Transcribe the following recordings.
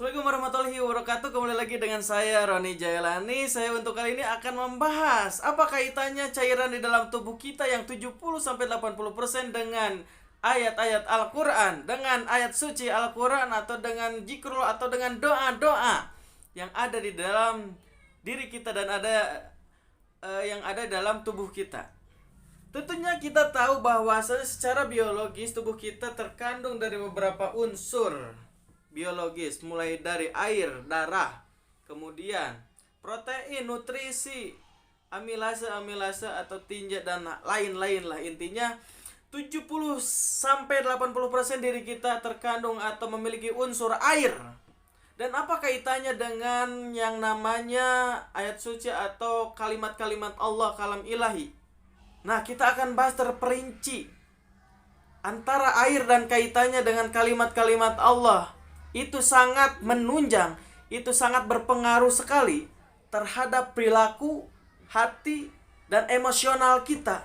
Assalamualaikum warahmatullahi wabarakatuh. Kembali lagi dengan saya Roni Jailani. Saya untuk kali ini akan membahas apa kaitannya cairan di dalam tubuh kita yang 70-80% dengan ayat-ayat Al-Qur'an, dengan ayat suci Al-Qur'an atau dengan zikrullah atau dengan doa-doa yang ada di dalam diri kita dan yang ada dalam tubuh kita. Tentunya kita tahu bahwa secara biologis tubuh kita terkandung dari beberapa unsur biologis, mulai dari air, darah, kemudian protein, nutrisi, amilase atau tinja dan lain-lain lah. Intinya 70-80% diri kita terkandung atau memiliki unsur air. Dan apa kaitannya dengan yang namanya ayat suci atau kalimat-kalimat Allah, kalam ilahi? Nah, kita akan bahas terperinci antara air dan kaitannya dengan kalimat-kalimat Allah. Itu sangat menunjang, itu sangat berpengaruh sekali terhadap perilaku, hati, dan emosional kita.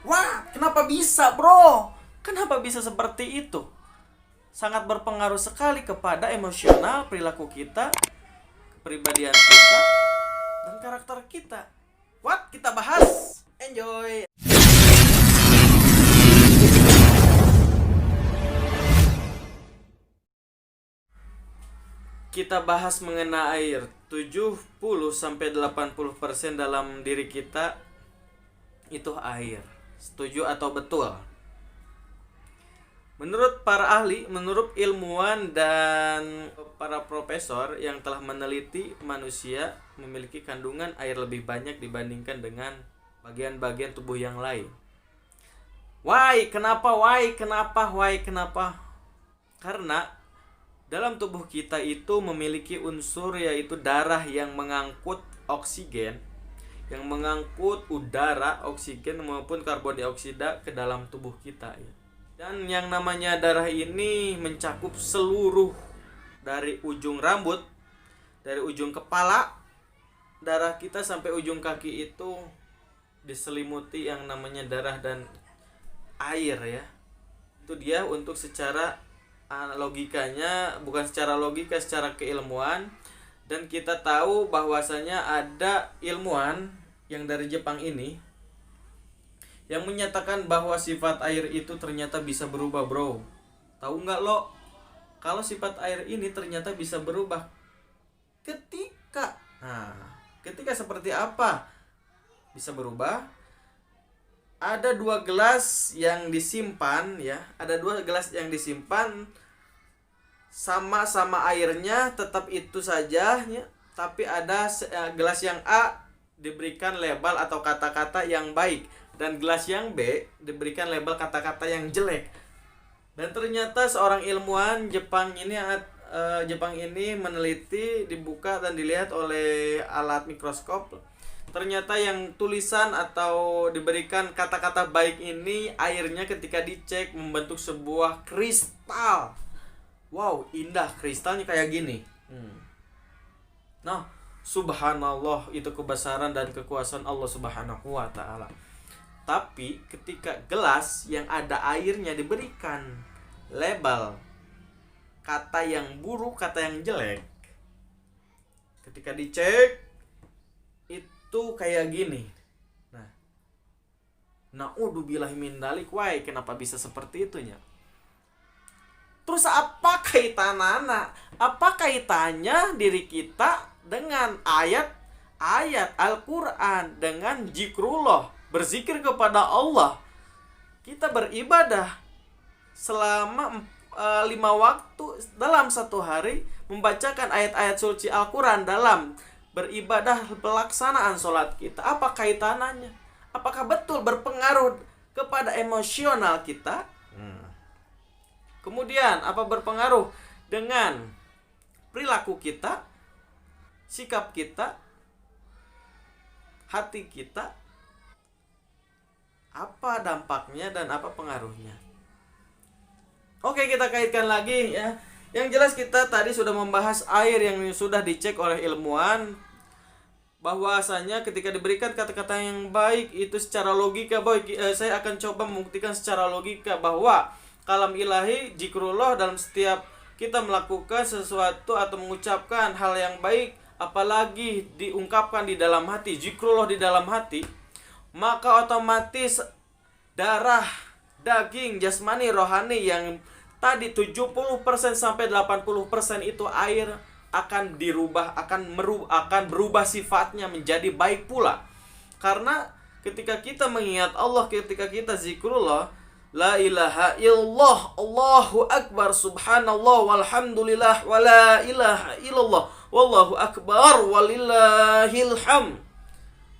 Wah, kenapa bisa, bro? Kenapa bisa seperti itu? Sangat berpengaruh sekali kepada emosional, perilaku kita, kepribadian kita, dan karakter kita. What? Kita bahas. Enjoy. Kita bahas mengenai air. 70-80% dalam diri kita itu air. Setuju atau betul? Menurut para ahli, menurut ilmuwan dan para profesor yang telah meneliti, manusia memiliki kandungan air lebih banyak dibandingkan dengan bagian-bagian tubuh yang lain. Why? Kenapa? Karena dalam tubuh kita itu memiliki unsur yaitu darah yang mengangkut oksigen, yang mengangkut udara, oksigen maupun karbon dioksida ke dalam tubuh kita ya. Dan yang namanya darah ini mencakup seluruh dari ujung rambut, dari ujung kepala, darah kita sampai ujung kaki itu diselimuti yang namanya darah dan air ya. Itu dia untuk secara logikanya, bukan secara logika, secara keilmuan. Dan kita tahu bahwasanya ada ilmuwan yang dari Jepang ini yang menyatakan bahwa sifat air itu ternyata bisa berubah, bro. Tahu nggak lo? Kalau sifat air ini ternyata bisa berubah ketika seperti apa bisa berubah? Ada 2 gelas yang disimpan ya, ada 2 gelas yang disimpan sama-sama airnya tetap itu saja ya, tapi ada gelas yang A diberikan label atau kata-kata yang baik dan gelas yang B diberikan label kata-kata yang jelek. Dan ternyata seorang ilmuwan Jepang ini meneliti, dibuka dan dilihat oleh alat mikroskop. Ternyata yang tulisan atau diberikan kata-kata baik ini, airnya ketika dicek membentuk sebuah kristal. Wow, indah, kristalnya kayak gini. Nah, subhanallah, itu kebesaran dan kekuasaan Allah Subhanahu wa ta'ala. Tapi ketika gelas yang ada airnya diberikan label kata yang buruk, kata yang jelek, ketika dicek itu kayak gini. Nah, naudzubillahi min dzalik, why? Kenapa bisa seperti itunya? Terus apa kaitannya? Apa kaitannya diri kita dengan ayat Al-Qur'an, dengan zikrullah, berzikir kepada Allah? Kita beribadah selama 5 waktu dalam 1 hari, membacakan ayat-ayat suci Al-Qur'an dalam beribadah pelaksanaan sholat kita. Apa kaitannya? Apakah betul berpengaruh kepada emosional kita? Kemudian apa berpengaruh dengan perilaku kita, sikap kita, hati kita? Apa dampaknya dan apa pengaruhnya? Oke, kita kaitkan lagi ya. Yang jelas kita tadi sudah membahas air yang sudah dicek oleh ilmuwan, bahwasanya ketika diberikan kata-kata yang baik itu secara logika, saya akan coba membuktikan secara logika bahwa kalam ilahi, zikrullah dalam setiap kita melakukan sesuatu atau mengucapkan hal yang baik, apalagi diungkapkan di dalam hati, zikrullah di dalam hati, maka otomatis darah, daging, jasmani, rohani yang tadi 70% sampai 80% itu air akan dirubah, akan berubah sifatnya menjadi baik pula. Karena ketika kita mengingat Allah, ketika kita zikrullah, la ilaha illallah, Allahu akbar, subhanallah, walhamdulillah, wa la ilaha illallah, wallahu akbar, walillahil hamd.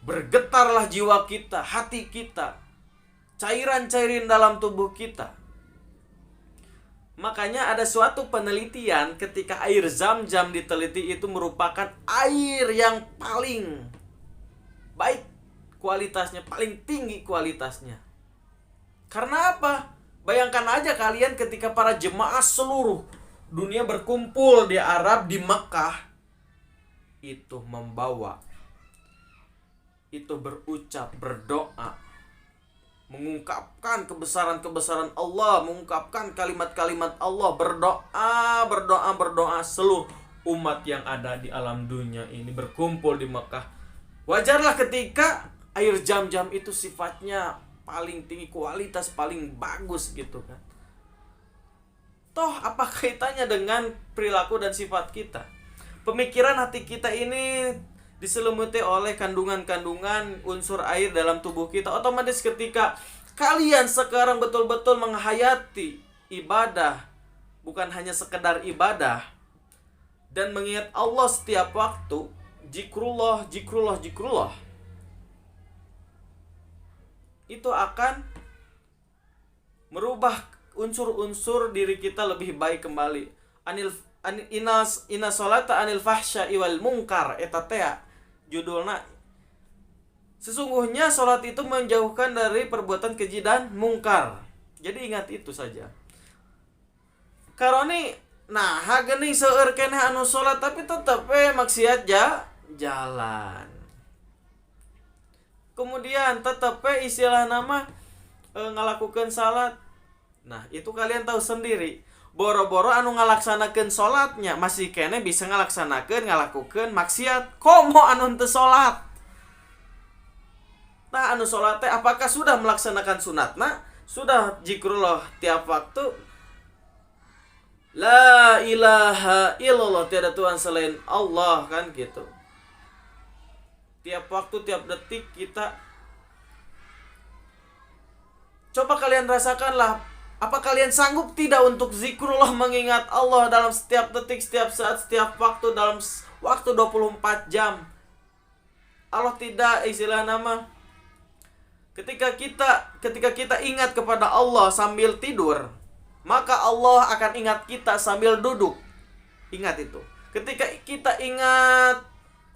Bergetarlah jiwa kita, hati kita, cairan-cairan dalam tubuh kita. Makanya ada suatu penelitian ketika air Zam-Zam diteliti, itu merupakan air yang paling baik kualitasnya, paling tinggi kualitasnya. Karena apa? Bayangkan aja kalian ketika para jemaah seluruh dunia berkumpul di Arab, di Mekah, itu membawa, itu berucap, berdoa, mengungkapkan kebesaran-kebesaran Allah, mengungkapkan kalimat-kalimat Allah, berdoa seluruh umat yang ada di alam dunia ini berkumpul di Mekah. Wajarlah ketika air Zam-Zam itu sifatnya paling tinggi, kualitas paling bagus gitu kan. Toh apa kaitannya dengan perilaku dan sifat kita? Pemikiran hati kita ini diselimuti oleh kandungan-kandungan unsur air dalam tubuh kita. Otomatis ketika kalian sekarang betul-betul menghayati ibadah, bukan hanya sekedar ibadah, dan mengingat Allah setiap waktu, zikrullah, itu akan merubah unsur-unsur diri kita lebih baik kembali. Inna sholata anil fahsya'i wal munkar, eta teh judulna. Sesungguhnya sholat itu menjauhkan dari perbuatan keji dan mungkar. Jadi ingat itu saja. Karoni nah hagening seueur keneh anu sholat tapi tetep maksiat jalan. Kemudian tetep istilah nama ngalakukeun salat. Nah, itu kalian tahu sendiri. Boro-boro anu ngalaksanakeun salatnya masih kene bisa ngalakukeun maksiat. Komo anu teu salat? Nah, anu salat teh apakah sudah melaksanakan sunatna? Sudah zikrullah tiap waktu? La ilaha illallah, tiada Tuhan selain Allah, kan gitu. Tiap waktu, tiap detik kita. Coba kalian rasakanlah, apa kalian sanggup tidak untuk zikrullah, mengingat Allah dalam setiap detik, setiap saat, setiap waktu, dalam waktu 24 jam. Allah tidak istilah nama. Ketika kita ingat kepada Allah sambil tidur, maka Allah akan ingat kita sambil duduk. Ingat itu. Ketika kita ingat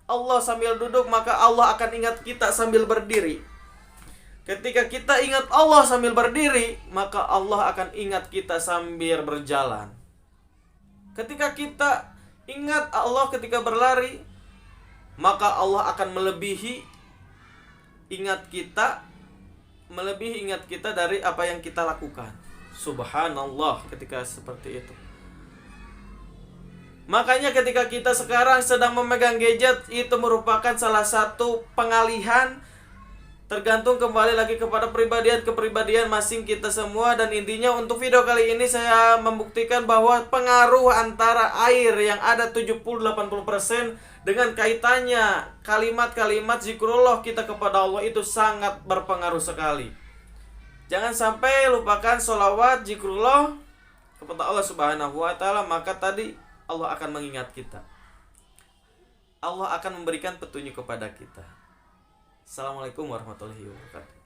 Allah sambil duduk, maka Allah akan ingat kita sambil berdiri. Ketika kita ingat Allah sambil berdiri, maka Allah akan ingat kita sambil berjalan. Ketika kita ingat Allah ketika berlari, maka Allah akan melebihi ingat kita dari apa yang kita lakukan. Subhanallah ketika seperti itu. Makanya ketika kita sekarang sedang memegang gadget, itu merupakan salah satu pengalihan. Tergantung kembali lagi kepada kepribadian masing kita semua. Dan intinya untuk video kali ini saya membuktikan bahwa pengaruh antara air yang ada 70-80% dengan kaitannya kalimat-kalimat zikrullah kita kepada Allah itu sangat berpengaruh sekali. Jangan sampai lupakan sholawat zikrullah kepada Allah Subhanahu wa ta'ala, maka tadi Allah akan mengingat kita. Allah akan memberikan petunjuk kepada kita. Assalamualaikum warahmatullahi wabarakatuh.